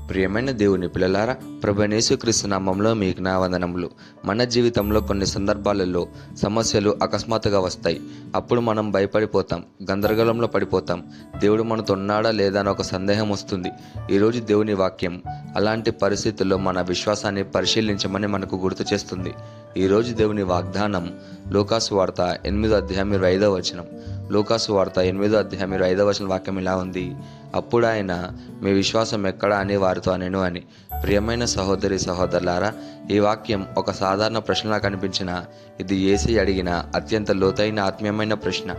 ప్రియమైన దేవుని పిల్లలారా, ప్రభువైన యేసుక్రీస్తు నామములో మీకు నా వందనములు. మన జీవితంలో కొన్ని సందర్భాలలో సమస్యలు అకస్మాత్తుగా వస్తాయి. అప్పుడు మనం భయపడిపోతాం, గందరగోళంలో పడిపోతాం. దేవుడు మనతో ఉన్నాడా లేదా అని ఒక సందేహం వస్తుంది. ఈరోజు దేవుని వాక్యం అలాంటి పరిస్థితుల్లో మన విశ్వాసాన్ని పరిశీలించమని మనకు గుర్తు చేస్తుంది. ఈరోజు దేవుని వాగ్దానం లూకాసు వార్త 8:25. లూకాసు వార్త 8:25 వాక్యం ఇలా ఉంది: అప్పుడు ఆయన, మీ విశ్వాసం ఎక్కడ అని వారితో అనెను అని. ప్రియమైన సహోదరి సహోదరులారా, ఈ వాక్యం ఒక సాధారణ ప్రశ్నలా కనిపించిన ఇది యేసయ్య అడిగిన అత్యంత లోతైన ఆత్మీయమైన ప్రశ్న.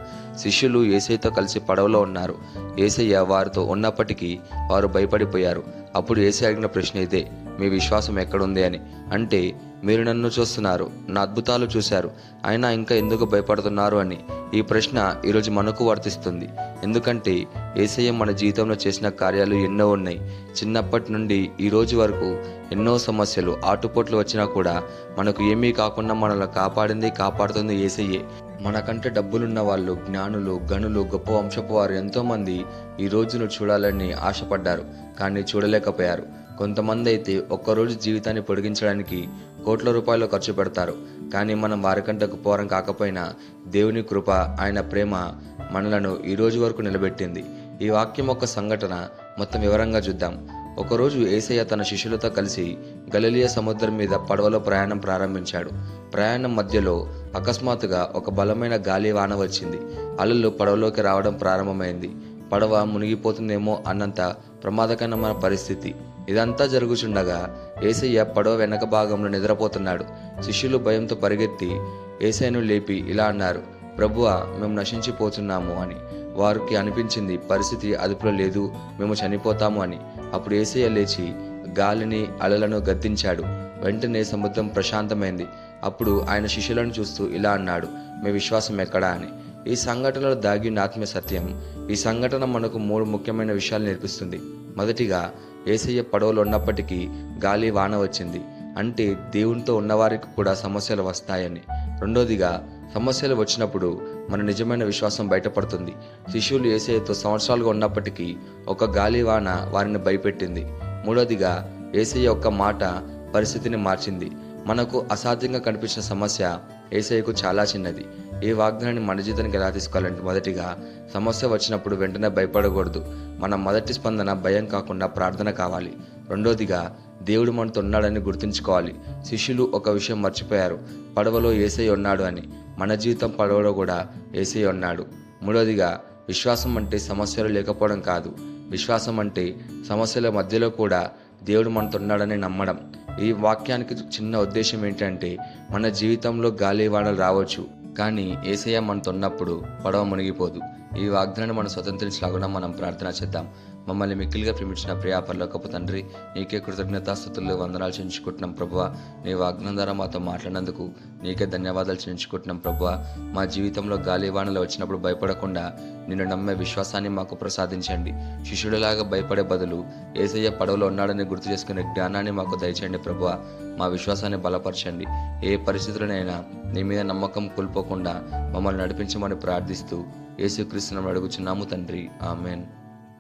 శిష్యులు యేసయ్యతో కలిసి పడవలో ఉన్నారు. యేసయ్య వారితో ఉన్నప్పటికీ వారు భయపడిపోయారు. అప్పుడు యేసయ్య అడిగిన ప్రశ్న ఇదే: మీ విశ్వాసం ఎక్కడుంది అని. అంటే, మీరు నన్ను చూస్తున్నారు, నా అద్భుతాలు చూశారు, అయినా ఇంకా ఎందుకు భయపడుతున్నారు అని. ఈ ప్రశ్న ఈరోజు మనకు వర్తిస్తుంది. ఎందుకంటే యేసయ్య మన జీవితంలో చేసిన కార్యాలు ఎన్నో ఉన్నాయి. చిన్నప్పటి నుండి ఈ రోజు వరకు ఎన్నో సమస్యలు, ఆటుపోట్లు వచ్చినా కూడా మనకు ఏమీ కాకుండా మనల్ని కాపాడుతుంది యేసయ్యే. మనకంటే డబ్బులున్న వాళ్ళు, జ్ఞానులు, గనులు, గొప్ప వంశపు వారు ఎంతోమంది ఈ రోజును చూడాలని ఆశపడ్డారు, కానీ చూడలేకపోయారు. కొంతమంది అయితే ఒక్కరోజు జీవితాన్ని పొడిగించడానికి కోట్ల రూపాయలు ఖర్చు పెడతారు. కానీ మనం వారికంటే గొప్పవారం కాకపోయినా దేవుని కృప, ఆయన ప్రేమ మనలను ఈ రోజు వరకు నిలబెట్టింది. ఈ వాక్యం ఒక సంఘటన మొత్తం వివరంగా చూద్దాం. ఒకరోజు యేసయ్య తన శిష్యులతో కలిసి గలిలయ సముద్రం మీద పడవలో ప్రయాణం ప్రారంభించాడు. ప్రయాణం మధ్యలో అకస్మాత్తుగా ఒక బలమైన గాలి వాన వచ్చింది. అలలు పడవలోకి రావడం ప్రారంభమైంది. పడవ మునిగిపోతుందేమో అన్నంత ప్రమాదకరమైన పరిస్థితి. ఇదంతా జరుగుచుండగా యేసయ్య పడవ వెనక భాగంలో నిద్రపోతున్నాడు. శిష్యులు భయంతో పరిగెత్తి యేసయ్యను లేపి ఇలా అన్నారు: ప్రభువా, మేము నశించిపోతున్నాము అని. వారికి అనిపించింది పరిస్థితి అదుపులో లేదు, మేము చనిపోతాము అని. అప్పుడు యేసయ్య లేచి గాలిని, అలలను గద్దించాడు. వెంటనే సముద్రం ప్రశాంతమైంది. అప్పుడు ఆయన శిష్యులను చూస్తూ ఇలా అన్నాడు: మీ విశ్వాసం ఎక్కడా అని. ఈ సంఘటనలో దాగిన ఆత్మీయ సత్యం. ఈ సంఘటన మనకు 3 ముఖ్యమైన విషయాలు నేర్పిస్తుంది. మొదటిగా, యేసయ్య పడవలో ఉన్నప్పటికీ గాలి వాన వచ్చింది, అంటే దేవునితో ఉన్నవారికి కూడా సమస్యలు వస్తాయని. రెండోదిగా, సమస్యలు వచ్చినప్పుడు మన నిజమైన విశ్వాసం బయటపడుతుంది. శిష్యులు యేసయ్యతో సంవత్సరాలుగా ఉన్నప్పటికీ ఒక గాలి వాన వారిని భయపెట్టింది. మూడోదిగా, యేసయ్య ఒక్క మాట పరిస్థితిని మార్చింది. మనకు అసాధ్యంగా కనిపించిన సమస్య యేసయ్యకు చాలా చిన్నది. ఈ వాగ్దానాన్ని మన జీవితానికి ఎలా తీసుకోవాలంటే, మొదటిగా, సమస్య వచ్చినప్పుడు వెంటనే భయపడకూడదు. మన మొదటి స్పందన భయం కాకుండా ప్రార్థన కావాలి. రెండోదిగా, దేవుడు మనతో ఉన్నాడని గుర్తుంచుకోవాలి. శిష్యులు ఒక విషయం మర్చిపోయారు: పడవలో యేసయ్య ఉన్నాడు అని. మన జీవితం పడవలో కూడా యేసయ్య ఉన్నాడు. మూడోదిగా, విశ్వాసం అంటే సమస్యలు లేకపోవడం కాదు. విశ్వాసం అంటే సమస్యల మధ్యలో కూడా దేవుడు మనతో ఉన్నాడని నమ్మడం. ఈ వాక్యానికి చిన్న ఉద్దేశం ఏంటంటే, మన జీవితంలో గాలి వానలు రావచ్చు, కానీ యేసయ్య మనతో ఉన్నప్పుడు పడవ మునిగిపోదు. ఈ వాగ్దానాన్ని మనం స్వతంత్రించలాగున మనం ప్రార్థన చేద్దాం. మమ్మల్ని మిక్కిలిగా ప్రేమించిన ప్రియ పరలోకపు తండ్రి, నీకే కృతజ్ఞతాస్తుతులు, వందనాలు చెల్లించుకుంటున్నాం ప్రభువా. నీ వాగ్దానం ద్వారా మాతో మాట్లాడినందుకు నీకే ధన్యవాదాలు చెల్లించుకుంటున్నాం ప్రభువా. మా జీవితంలో గాలివానలు వచ్చినప్పుడు భయపడకుండా నిన్ను నమ్మే విశ్వాసాన్ని మాకు ప్రసాదించండి. శిష్యుడిలాగా భయపడే బదులు యేసయ్య పడవలో ఉన్నాడని గుర్తు చేసుకునే జ్ఞానాన్ని మాకు దయచేయండి ప్రభువా. మా విశ్వాసాన్ని బలపరచండి. ఏ పరిస్థితులనైనా నీ మీద నమ్మకం కోల్పోకుండా మమ్మల్ని నడిపించమని ప్రార్థిస్తూ యేసుక్రీస్తును అడుగుచున్నాము తండ్రి, ఆమెన్.